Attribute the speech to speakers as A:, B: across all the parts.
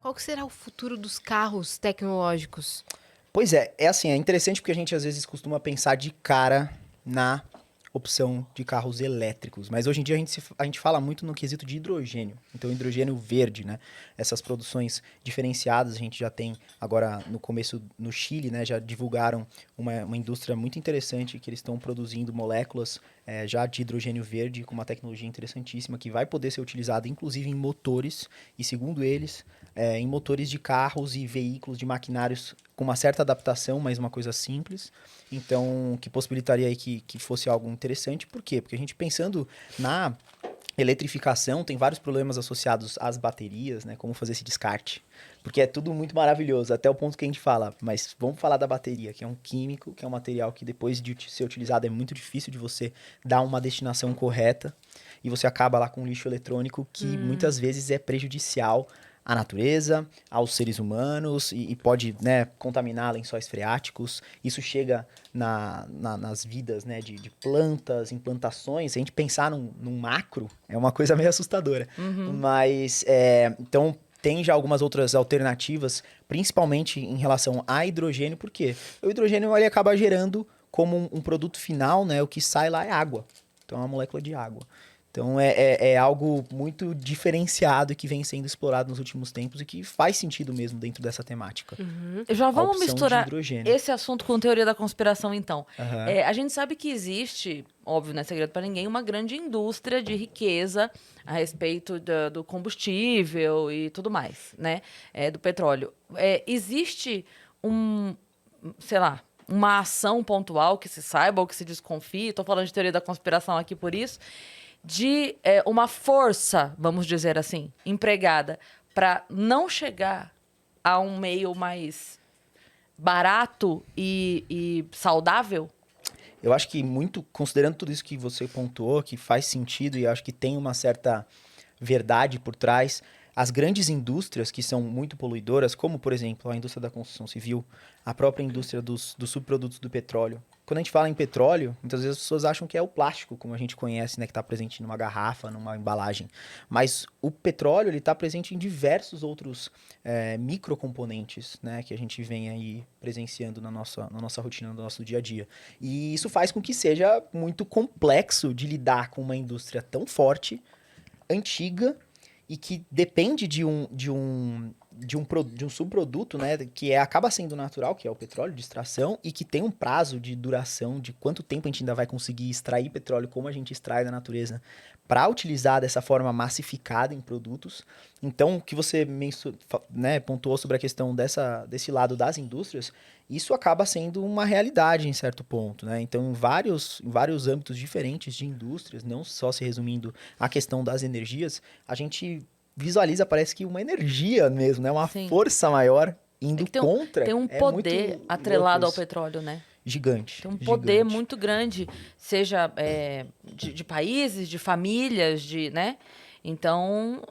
A: Qual que será o futuro dos carros tecnológicos?
B: Pois é assim, é interessante porque a gente às vezes costuma pensar de cara na opção de carros elétricos, mas hoje em dia a gente fala muito no quesito de hidrogênio, então hidrogênio verde, né? Essas produções diferenciadas, a gente já tem agora no começo no Chile, né? Já divulgaram uma indústria muito interessante que eles estão produzindo moléculas já de hidrogênio verde com uma tecnologia interessantíssima que vai poder ser utilizada inclusive em motores e segundo eles em motores de carros e veículos de maquinários com uma certa adaptação, mas uma coisa simples. Então, que possibilitaria aí que fosse algo interessante. Por quê? Porque a gente pensando na eletrificação, tem vários problemas associados às baterias, né? Como fazer esse descarte. Porque é tudo muito maravilhoso, até o ponto que a gente fala. Mas vamos falar da bateria, que é um químico, que é um material que depois de ser utilizado é muito difícil de você dar uma destinação correta. E você acaba lá com um lixo eletrônico que muitas vezes é prejudicial à natureza, aos seres humanos e pode, né, contaminar lençóis freáticos. Isso chega nas vidas, né, de plantas, em plantações. Se a gente pensar num macro, é uma coisa meio assustadora.
C: Uhum.
B: Mas, então, tem já algumas outras alternativas, principalmente em relação a hidrogênio, porque o hidrogênio ele acaba gerando como um produto final, né, o que sai lá é água. Então, é uma molécula de água. Então é algo muito diferenciado e que vem sendo explorado nos últimos tempos e que faz sentido mesmo dentro dessa temática.
C: Já
B: A
C: vamos
B: opção de
C: misturar
B: hidrogênio.
C: esse assunto com teoria da conspiração, então.
B: Aham.
C: A gente sabe que existe, óbvio, não é segredo para ninguém, uma grande indústria de riqueza a respeito do combustível e tudo mais, né? Do petróleo. Existe sei lá, uma ação pontual que se saiba ou que se desconfie, estou falando de teoria da conspiração aqui por isso, de uma força, vamos dizer assim, empregada para não chegar a um meio mais barato e saudável?
B: Eu acho que muito, considerando tudo isso que você pontuou, que faz sentido e acho que tem uma certa verdade por trás, as grandes indústrias que são muito poluidoras, como por exemplo a indústria da construção civil, a própria indústria dos subprodutos do petróleo. Quando a gente fala em petróleo, muitas vezes as pessoas acham que é o plástico, como a gente conhece, né, que está presente numa garrafa, numa embalagem. Mas o petróleo ele está presente em diversos outros microcomponentes, né, que a gente vem aí presenciando na nossa rotina, no nosso dia a dia. E isso faz com que seja muito complexo de lidar com uma indústria tão forte, antiga e que depende de um subproduto, né, que acaba sendo natural, que é o petróleo de extração, e que tem um prazo de duração de quanto tempo a gente ainda vai conseguir extrair petróleo como a gente extrai da natureza para utilizar dessa forma massificada em produtos. Então, o que você né, pontuou sobre a questão desse lado das indústrias, isso acaba sendo uma realidade em certo ponto, né? Então, em vários âmbitos diferentes de indústrias, não só se resumindo à questão das energias, a gente visualiza, parece que uma energia mesmo, né? Uma
C: Sim.
B: força maior
C: É
B: indo
C: que
B: contra.
C: tem um
B: É muito
C: poder
B: louco
C: atrelado ao
B: isso.
C: petróleo, né?
B: Gigante,
C: Tem um poder
B: gigante.
C: muito grande, seja de países, de famílias, né? Então,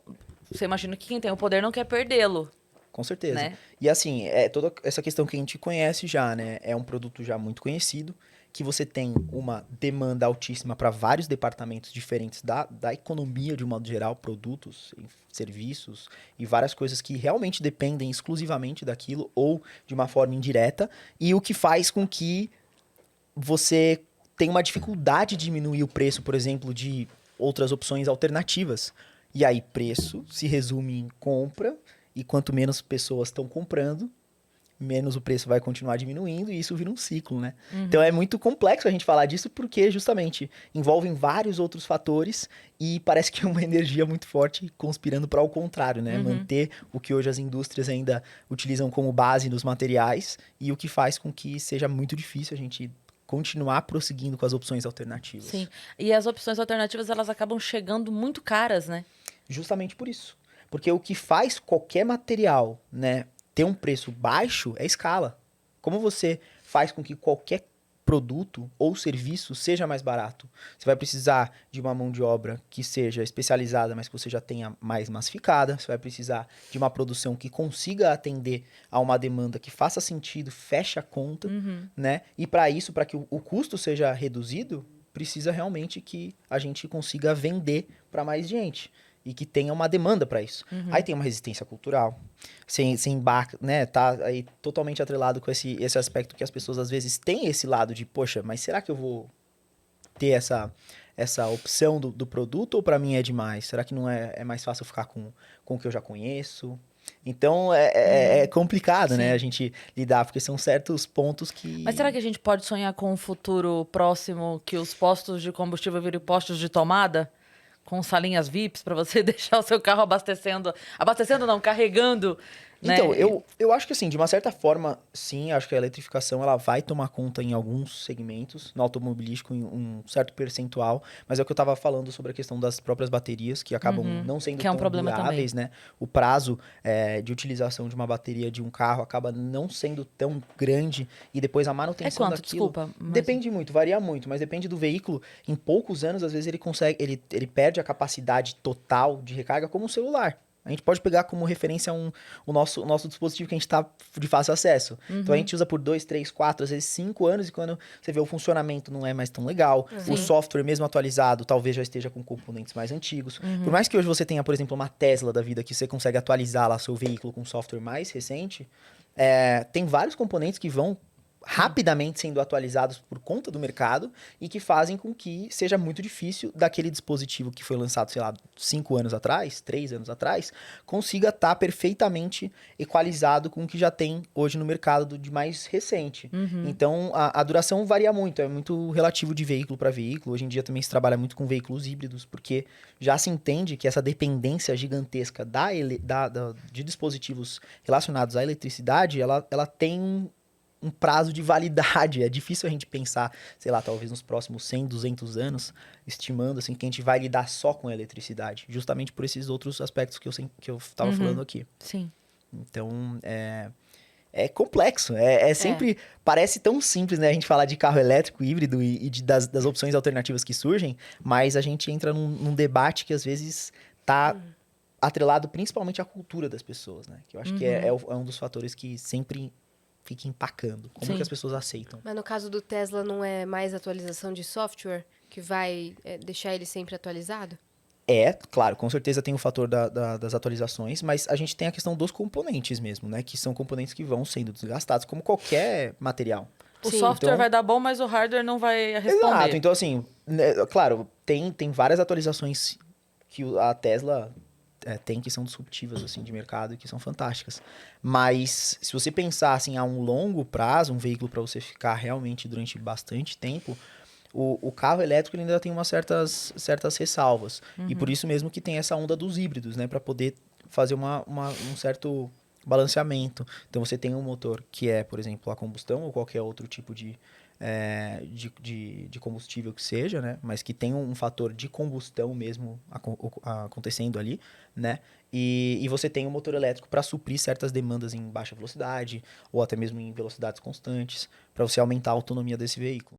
C: você imagina que quem tem o poder não quer perdê-lo,
B: Com certeza.
C: né?
B: E assim, toda essa questão que a gente conhece já, né? É um produto já muito conhecido, que você tem uma demanda altíssima para vários departamentos diferentes da economia, de um modo geral, produtos, serviços e várias coisas que realmente dependem exclusivamente daquilo ou de uma forma indireta, e o que faz com que você tenha uma dificuldade de diminuir o preço, por exemplo, de outras opções alternativas. E aí, preço se resume em compra, e quanto menos pessoas estão comprando, menos o preço vai continuar diminuindo, e isso vira um ciclo, né? Então é muito complexo a gente falar disso, porque justamente envolvem vários outros fatores, e parece que é uma energia muito forte conspirando para o contrário, né? Manter o que hoje as indústrias ainda utilizam como base nos materiais, e o que faz com que seja muito difícil a gente continuar prosseguindo com as opções
C: Sim.
B: alternativas.
C: E as opções alternativas, elas acabam chegando muito caras, né?
B: Justamente por isso. Porque o que faz qualquer material, né, ter um preço baixo é escala. Como você faz com que qualquer produto ou serviço seja mais barato? Você vai precisar de uma mão de obra que seja especializada, mas que você já tenha mais massificada. Você vai precisar de uma produção que consiga atender a uma demanda que faça sentido, feche a conta, né? E para isso, para que o custo seja reduzido, precisa realmente que a gente consiga vender para mais gente. e que tenha uma demanda para isso. Aí tem uma resistência cultural, você embarca, né, tá aí totalmente atrelado com esse aspecto que as pessoas às vezes têm esse lado de, poxa, mas será que eu vou ter essa opção do produto ou para mim é demais? Será que não é mais fácil ficar com o que eu já conheço? Então é complicado, né,
C: Sim.
B: a gente lidar, porque são certos pontos que...
C: Mas será que a gente pode sonhar com um futuro próximo que os postos de combustível virem postos de tomada? Com salinhas VIPs para você deixar o seu carro abastecendo. Abastecendo não, carregando. Né?
B: Então, eu acho que assim, de uma certa forma, sim, acho que a eletrificação ela vai tomar conta em alguns segmentos, no automobilístico, em um certo percentual, mas é o que eu estava falando sobre a questão das próprias baterias, que acabam não sendo
C: Que é um
B: tão
C: problema
B: duráveis, né? O prazo de utilização de uma bateria de um carro acaba não sendo tão grande, e depois a
C: É
B: manutenção
C: quanto?
B: daquilo...
C: Desculpa. Mas...
B: Depende muito, varia muito, mas depende do veículo. Em poucos anos, às vezes, ele perde a capacidade total de recarga como um celular. A gente pode pegar como referência o nosso dispositivo que a gente está de fácil acesso. Então a gente usa por 2, 3, 4, às vezes 5 anos, e quando você vê o funcionamento não é mais tão legal. O software, mesmo atualizado, talvez já esteja com componentes mais antigos. Por mais que hoje você tenha, por exemplo, uma Tesla da vida, que você consegue atualizar lá seu veículo com software mais recente, tem vários componentes que vão rapidamente sendo atualizados por conta do mercado e que fazem com que seja muito difícil daquele dispositivo que foi lançado, sei lá, 5 anos atrás, 3 anos atrás, consiga estar perfeitamente equalizado com o que já tem hoje no mercado de mais recente. Então, a duração varia muito, é muito relativo de veículo para veículo. Hoje em dia também se trabalha muito com veículos híbridos, porque já se entende que essa dependência gigantesca de dispositivos relacionados à eletricidade, ela tem um prazo de validade. É difícil a gente pensar, sei lá, talvez nos próximos 100, 200 anos, estimando assim que a gente vai lidar só com a eletricidade, justamente por esses outros aspectos que eu estava falando aqui.
C: Sim.
B: Então, é complexo, sempre, parece tão simples, né, a gente falar de carro elétrico, híbrido das opções alternativas que surgem, mas a gente entra num debate que às vezes tá atrelado principalmente à cultura das pessoas, né, que eu acho que é um dos fatores que sempre fica empacando. Como
C: Sim.
B: que as pessoas aceitam?
A: Mas no caso do Tesla, não é mais atualização de software que vai deixar ele sempre atualizado?
B: Claro, com certeza tem o fator das atualizações, mas a gente tem a questão dos componentes mesmo, né? Que são componentes que vão sendo desgastados, como qualquer material.
C: O
A: Sim.
C: software
B: Então-
C: vai dar bom, mas o hardware não vai responder.
B: Exato, então assim, né, claro, tem várias atualizações que a Tesla tem que são disruptivas, assim, de mercado e que são fantásticas. Mas se você pensar, assim, a um longo prazo, um veículo para você ficar realmente durante bastante tempo, o carro elétrico ele ainda tem umas certas ressalvas. E por isso mesmo que tem essa onda dos híbridos, né? Para poder fazer um certo balanceamento. Então você tem um motor que é, por exemplo, a combustão ou qualquer outro tipo de combustível que seja, né? Mas que tem um fator de combustão mesmo acontecendo ali, né? E você tem um motor elétrico para suprir certas demandas em baixa velocidade ou até mesmo em velocidades constantes, para você aumentar a autonomia desse veículo.